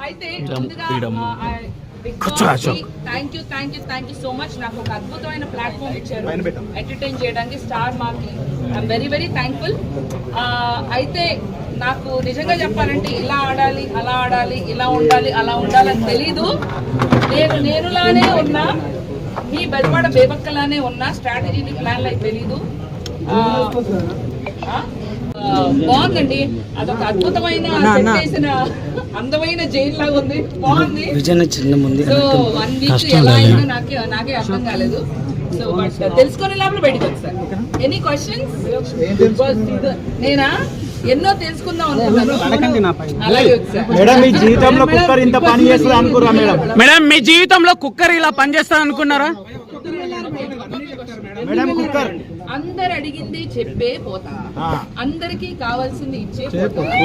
అయితే thank you so much. నాకు ఒక అద్భుతమైన ప్లాట్ఫామ్ ఇచ్చారు ఎంటర్టైన్ చేయడానికి స్టార్ మార్కి. I am very very thankful. అయితే నాకు నిజంగా చెప్పాలంటే ఇలా ఆడాలి అలా ఆడాలి ఇలా ఉండాలి అలా ఉండాలని తెలీదు. నేనులానే ఉన్నా, మీ బెజవాడ బేబక్కలానే ఉన్నా, స్ట్రాటజీని ప్లాన్ అయితే తెలీదు. బాగుందండి, అదొక అద్భుతమైన అందమైన జైలు లాగా ఉంది, బాగుంది. సో 1 వీక్ ఎలా అయిందో నాకే అర్థం కాలేదు. సో బట్ తెలుసుకునే లోపల బయటకు వచ్చారు. Any questions? నేనా ఎన్నో తెలుసుకుందాం అనుకున్నాను, అలాగే వచ్చాను. మేడం మీ జీవితంలో కుక్కర్ ఇంత పని చేస్తుంది అనుకున్నారా మేడం? మీ జీవితంలో కుక్కర్ ఇలా పని చేస్తుంది అనుకున్నారా మేడం? కుక్కర్ అందరు అడిగింది చెప్పే పోతా, అందరికి కావాల్సింది ఇచ్చే పోతా.